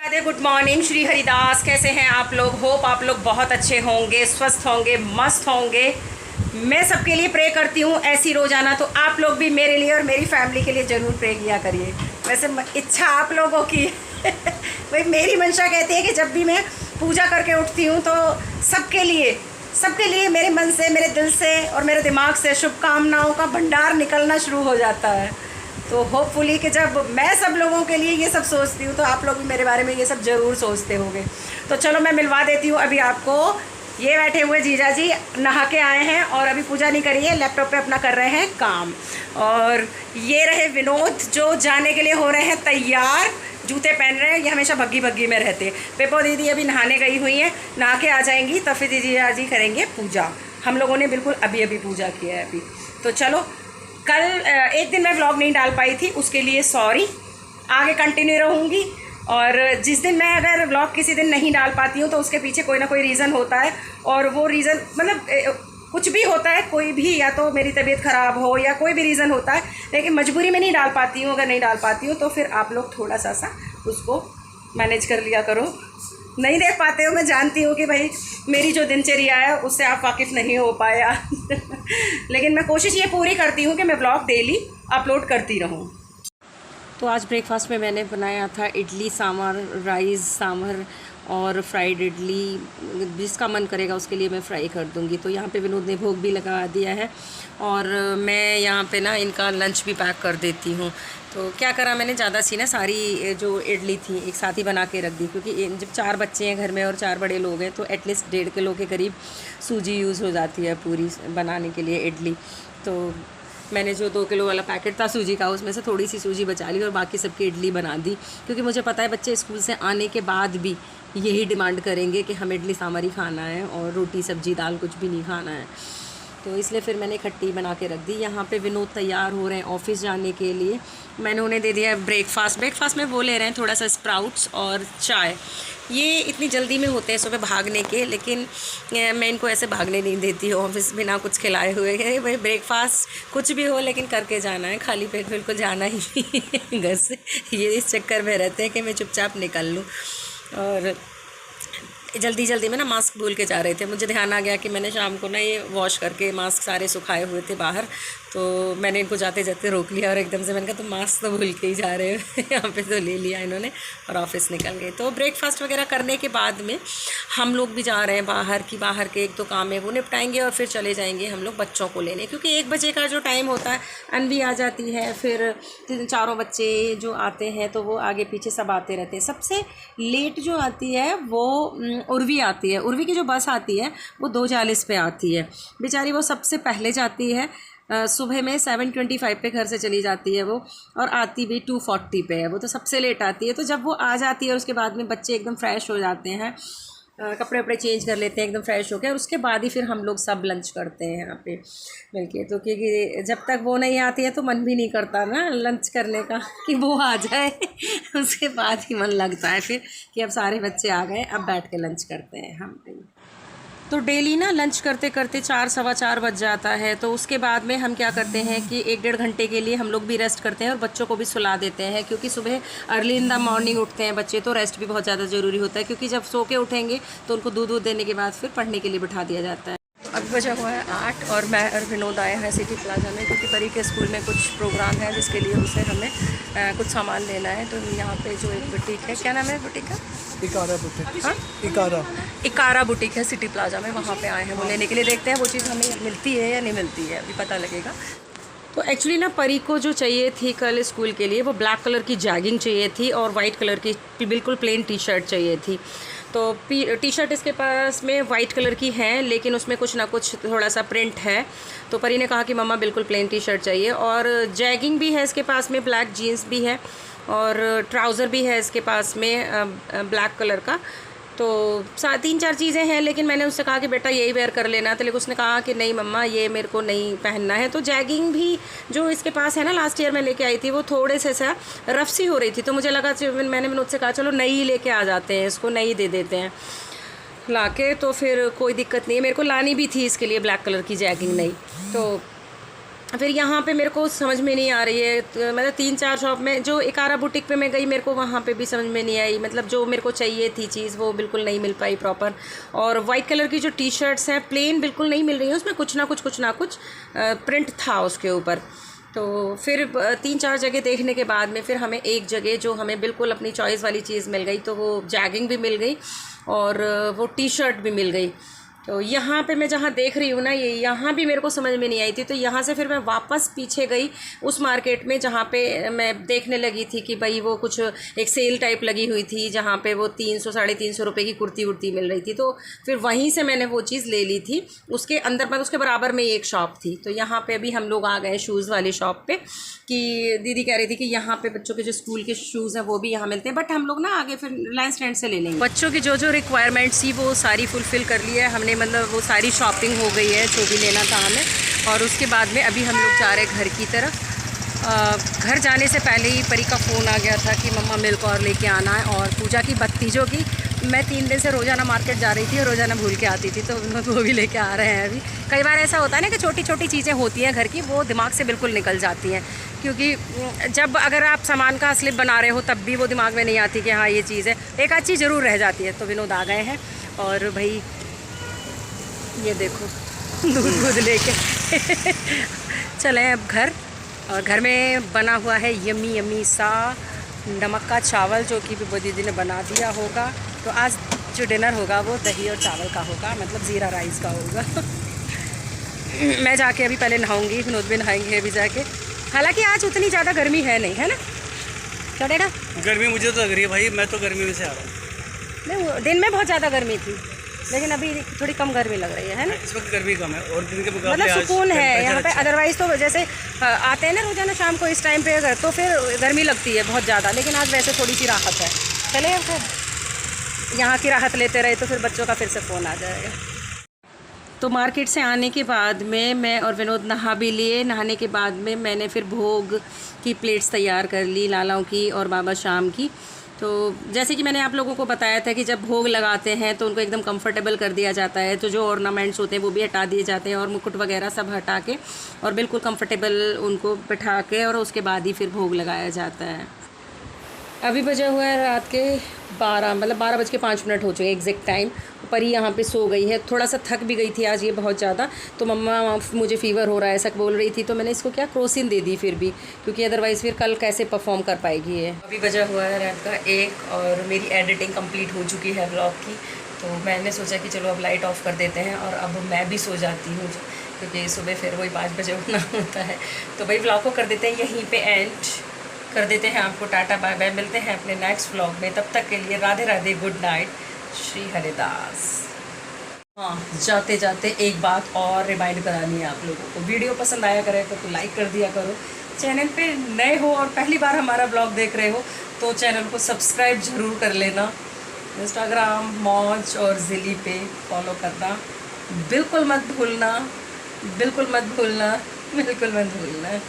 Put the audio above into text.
Good morning Shri Haridas. कैसे हैं आप लोग? होप आप लोग बहुत अच्छे होंगे, स्वस्थ होंगे, मस्त होंगे। मैं सबके लिए प्रे करती हूँ ऐसी रोज़ाना, तो आप लोग भी मेरे लिए और मेरी फैमिली के लिए ज़रूर प्रे किया करिए। वैसे इच्छा आप लोगों की भाई मेरी मंशा कहती है कि जब भी मैं पूजा करके उठती हूँ तो सबके लिए मेरे मन से, मेरे दिल से और मेरे दिमाग से शुभकामनाओं का भंडार निकलना शुरू हो जाता है। तो होपफुली कि जब मैं सब लोगों के लिए ये सब सोचती हूँ तो आप लोग भी मेरे बारे में ये सब ज़रूर सोचते होंगे। तो चलो मैं मिलवा देती हूँ अभी आपको। ये बैठे हुए जीजा जी नहा के आए हैं और अभी पूजा नहीं करी है, लैपटॉप पे अपना कर रहे हैं काम। और ये रहे विनोद जो जाने के लिए हो रहे हैं तैयार, जूते पहन रहे हैं। ये हमेशा भग्गी भग्गी में रहते हैं। पेपो दीदी अभी नहाने गई हुई हैं, नहा के आ जाएंगी तब फिर जीजा जी करेंगे पूजा। हम लोगों ने बिल्कुल अभी पूजा किया है अभी। तो चलो, कल एक दिन मैं व्लॉग नहीं डाल पाई थी, उसके लिए सॉरी। आगे कंटिन्यू रहूँगी। और जिस दिन मैं अगर व्लॉग किसी दिन नहीं डाल पाती हूँ तो उसके पीछे कोई ना कोई रीज़न होता है। और वो रीज़न मतलब कुछ भी होता है, कोई भी, या तो मेरी तबीयत ख़राब हो या कोई भी रीज़न होता है, लेकिन मजबूरी में नहीं डाल पाती हूँ। अगर नहीं डाल पाती हूँ तो फिर आप लोग थोड़ा सा उसको मैनेज कर लिया करो। नहीं देख पाते हो, मैं जानती हूँ कि भाई मेरी जो दिनचर्या है उससे आप वाकिफ़ नहीं हो पाया लेकिन मैं कोशिश ये पूरी करती हूँ कि मैं ब्लॉग डेली अपलोड करती रहूँ। तो आज ब्रेकफास्ट में मैंने बनाया था इडली सांभर, राइस सांभर और फ्राइड इडली। जिसका मन करेगा उसके लिए मैं फ्राई कर दूँगी। तो यहाँ पे विनोद ने भोग भी लगा दिया है और मैं यहाँ पे ना इनका लंच भी पैक कर देती हूँ। तो क्या करा मैंने, ज़्यादा सी ना सारी जो इडली थी एक साथ ही बना के रख दी, क्योंकि जब 4 बच्चे हैं घर में और 4 बड़े लोग हैं तो एटलीस्ट 1.5 किलो के करीब सूजी यूज़ हो जाती है पूरी बनाने के लिए इडली। तो मैंने जो 2 किलो वाला पैकेट था सूजी का, उसमें से थोड़ी सी सूजी बचा ली और बाकी सबकी इडली बना दी। क्योंकि मुझे पता है बच्चे स्कूल से आने के बाद भी यही डिमांड करेंगे कि हमें इडली सांभर ही खाना है और रोटी सब्जी दाल कुछ भी नहीं खाना है। तो इसलिए फिर मैंने खट्टी बना के रख दी। यहाँ पे विनोद तैयार हो रहे हैं ऑफ़िस जाने के लिए। मैंने उन्हें दे दिया ब्रेकफास्ट में वो ले रहे हैं थोड़ा सा स्प्राउट्स और चाय। ये इतनी जल्दी में होते हैं सुबह भागने के, लेकिन मैं इनको ऐसे भागने नहीं देती हूँ ऑफिस बिना कुछ खिलाए हुए। भाई ब्रेकफास्ट कुछ भी हो लेकिन करके जाना है, खाली पेट बिल्कुल जाना ही नहीं घर से। ये इस चक्कर में रहते हैं कि मैं चुपचाप निकल लूँ। और जल्दी में ना मास्क भूल के जा रहे थे। मुझे ध्यान आ गया कि मैंने शाम को ना ये वॉश करके मास्क सारे सुखाए हुए थे बाहर, तो मैंने इनको जाते जाते रोक लिया और एकदम से मैंने कहा तुम मास्क तो भूल के ही जा रहे हो यहाँ पे। तो ले लिया इन्होंने और ऑफिस निकल गए। तो ब्रेकफास्ट वगैरह करने के बाद में हम लोग भी जा रहे हैं बाहर के 1-2 काम है वो निपटाएंगे और फिर चले जाएंगे हम लोग बच्चों को लेने, क्योंकि 1 बजे का जो टाइम होता है अनवी आ जाती है, फिर 3-4 बच्चे जो आते हैं तो वो आगे पीछे सब आते रहते हैं। सबसे लेट जो आती है वो उर्वी आती है। उर्वी की जो बस आती है वो 2:40 पे आती है। बेचारी वो सबसे पहले जाती है, सुबह में 7:25 पे घर से चली जाती है वो, और आती भी 2:40 पे है। वो तो सबसे लेट आती है। तो जब वो आ जाती है उसके बाद में बच्चे एकदम फ्रेश हो जाते हैं, कपड़े वपड़े चेंज कर लेते हैं एकदम फ्रेश होकर, और उसके बाद ही फिर हम लोग सब लंच करते हैं यहाँ पे मिलके। तो क्योंकि जब तक वो नहीं आती है तो मन भी नहीं करता ना लंच करने का कि वो आ जाए उसके बाद ही मन लगता है फिर कि अब सारे बच्चे आ गए, अब बैठ के लंच करते हैं हम। तो डेली ना लंच करते करते 4-4:15 बज जाता है। तो उसके बाद में हम क्या करते हैं कि 1-1.5 घंटे के लिए हम लोग भी रेस्ट करते हैं और बच्चों को भी सुला देते हैं, क्योंकि सुबह अर्ली इन द मॉर्निंग उठते हैं बच्चे, तो रेस्ट भी बहुत ज़्यादा ज़रूरी होता है। क्योंकि जब सो के उठेंगे तो उनको दूध देने के बाद फिर पढ़ने के लिए बिठा दिया जाता है। अब बजा हुआ है 8 और मैं और विनोद आए हैं सिटी प्लाजा में, क्योंकि परी के स्कूल में कुछ प्रोग्राम है जिसके लिए उसे हमें कुछ सामान लेना है। तो यहाँ पे जो एक बुटीक है, क्या नाम है बुटीक का? इकारा बुटीक। हाँ, इकारा बुटीक है सिटी प्लाजा में, वहाँ पे आए हैं वो लेने के लिए। देखते हैं वो चीज़ हमें मिलती है या नहीं मिलती है, अभी पता लगेगा। तो एक्चुअली ना परी को जो चाहिए थी कल स्कूल के लिए वो ब्लैक कलर की जैगिंग चाहिए थी और वाइट कलर की बिल्कुल प्लेन टी-शर्ट चाहिए थी। तो टी-शर्ट इसके पास में वाइट कलर की है, लेकिन उसमें कुछ ना कुछ थोड़ा सा प्रिंट है। तो परी ने कहा कि मम्मा बिल्कुल प्लेन टी-शर्ट चाहिए। और जैगिंग भी है इसके पास में, ब्लैक जीन्स भी है और ट्राउज़र भी है इसके पास में ब्लैक कलर का। तो 3-4 चीज़ें हैं, लेकिन मैंने उससे कहा कि बेटा यही वेयर कर लेना। तो लेकिन उसने कहा कि नहीं मम्मा ये मेरे को नहीं पहनना है। तो जैगिंग भी जो इसके पास है ना, लास्ट ईयर मैं लेके आई थी, वो थोड़े से सा रफ सी हो रही थी। तो मुझे लगा, मैंने उससे कहा चलो नई लेके आ जाते हैं, इसको नई दे देते हैं लाके। तो फिर कोई दिक्कत नहीं है, मेरे को लानी भी थी इसके लिए ब्लैक कलर की जैगिंग नई। तो फिर यहाँ पे मेरे को समझ में नहीं आ रही है, तो मतलब 3-4 शॉप में, जो इकारा बुटीक पे मैं गई मेरे को वहाँ पे भी समझ में नहीं आई, मतलब जो मेरे को चाहिए थी चीज़ वो बिल्कुल नहीं मिल पाई प्रॉपर। और वाइट कलर की जो टी शर्ट्स हैं प्लेन बिल्कुल नहीं मिल रही हैं, उसमें कुछ ना कुछ प्रिंट था उसके ऊपर। तो फिर 3-4 जगह देखने के बाद में फिर हमें एक जगह जो हमें बिल्कुल अपनी चॉइस वाली चीज़ मिल गई, तो वो जैगिंग भी मिल गई और वो टी शर्ट भी मिल गई। तो यहाँ पे मैं जहाँ देख रही हूँ ना, ये यहाँ भी मेरे को समझ में नहीं आई थी, तो यहाँ से फिर मैं वापस पीछे गई उस मार्केट में जहाँ पे मैं देखने लगी थी कि भाई वो कुछ एक सेल टाइप लगी हुई थी जहाँ पे वो 300-350 रुपये की कुर्ती उर्ती मिल रही थी। तो फिर वहीं से मैंने वो चीज़ ले ली थी। उसके अंदर पर उसके बराबर में एक शॉप थी, तो यहाँ पर अभी हम लोग आ गए शूज़ वाली शॉप पर, कि दीदी कह रही थी कि यहाँ पे बच्चों के जो स्कूल के शूज़ हैं वो भी यहाँ मिलते हैं, बट हम लोग ना आगे फिर रिलायंस ट्रेंड से ले लेंगे। बच्चों की जो रिक्वायरमेंट्स थी वो सारी फुलफ़िल कर ली है हमने, मतलब वो सारी शॉपिंग हो गई है जो भी लेना था हमें। और उसके बाद में अभी हम लोग जा रहे हैं घर की तरफ। घर जाने से पहले ही परी का फ़ोन आ गया था कि मम्मा मिल्क और लेके आना है, और पूजा की भतीजों की मैं 3 दिन से रोज़ाना मार्केट जा रही थी और रोज़ाना भूल के आती थी, तो वो भी लेके आ रहे हैं अभी। कई बार ऐसा होता है ना कि छोटी छोटी चीज़ें होती हैं घर की, वो दिमाग से बिल्कुल निकल जाती हैं, क्योंकि जब अगर आप सामान का स्लिप बना रहे हो तब भी वो दिमाग में नहीं आती कि हाँ ये चीज़ है, एक आध चीज़ ज़रूर रह जाती है। तो विनोद आ गए हैं और भाई ये देखो दूध लेके चले अब घर। और घर में बना हुआ है यम्मी यम्मी सा नमक का चावल, जो कि भी दीदी ने बना दिया होगा। तो आज जो डिनर होगा वो दही और चावल का होगा, मतलब ज़ीरा राइस का होगा। मैं जाके अभी पहले नहाऊंगी, विनोद भी नहाएंगे अभी जाके। हालांकि आज उतनी ज़्यादा गर्मी है नहीं, है ना? चलेगा? गर्मी मुझे तो लग रही है भाई, मैं तो गर्मी में से आ रहा हूँ। नहीं, दिन में बहुत ज़्यादा गर्मी थी, लेकिन अभी थोड़ी कम गर्मी लग रही है ना? इस वक्त गर्मी कम है और दिन के मुकाबले मतलब सुकून है यहाँ पे। अच्छा। अदरवाइज़ तो जैसे आते हैं ना रोज़ाना शाम को इस टाइम पे अगर, तो फिर गर्मी लगती है बहुत ज़्यादा, लेकिन आज वैसे थोड़ी सी राहत है। चले अब फिर यहाँ की राहत लेते रहे तो फिर बच्चों का फिर से फ़ोन आ जाएगा। तो मार्केट से आने के बाद में मैं और विनोद नहा भी लिए। नहाने के बाद में मैंने फिर भोग की प्लेट्स तैयार कर ली, लालाओं की और बाबा शाम की। तो जैसे कि मैंने आप लोगों को बताया था कि जब भोग लगाते हैं तो उनको एकदम कंफर्टेबल कर दिया जाता है, तो जो ऑर्नामेंट्स होते हैं वो भी हटा दिए जाते हैं और मुकुट वगैरह सब हटा के और बिल्कुल कंफर्टेबल उनको बिठा के और उसके बाद ही फिर भोग लगाया जाता है। अभी बजा हुआ है रात के 12, मतलब 12:05 हो चुके एग्जैक्ट टाइम। परी यहाँ पे सो गई है, थोड़ा सा थक भी गई थी आज ये बहुत ज़्यादा, तो मम्मा मुझे फ़ीवर हो रहा है ऐसा बोल रही थी, तो मैंने इसको क्या क्रोसिन दे दी फिर भी, क्योंकि अदरवाइज़ फिर कल कैसे परफॉर्म कर पाएगी ये। अभी बजा हुआ है रात का 1 और मेरी एडिटिंग कंप्लीट हो चुकी है ब्लॉग की, तो मैंने सोचा कि चलो अब लाइट ऑफ़ कर देते हैं और अब मैं भी सो जाती हूँ, क्योंकि सुबह फिर वही 5 बजे उठना होता है। तो भाई ब्लॉग को कर देते हैं यहीं पर एंड, कर देते हैं आपको टाटा बाय बाय। मिलते हैं अपने नेक्स्ट व्लॉग में, तब तक के लिए राधे राधे, गुड नाइट, श्री हरिदास। हाँ, जाते जाते एक बात और रिमाइंड करानी है आप लोगों को, वीडियो पसंद आया करे तो लाइक कर दिया करो। चैनल पे नए हो और पहली बार हमारा ब्लॉग देख रहे हो तो चैनल को सब्सक्राइब ज़रूर कर लेना। इंस्टाग्राम, मौज और ज़िली पे फॉलो करना बिल्कुल मत भूलना, बिल्कुल मत भूलना, बिल्कुल मत भूलना।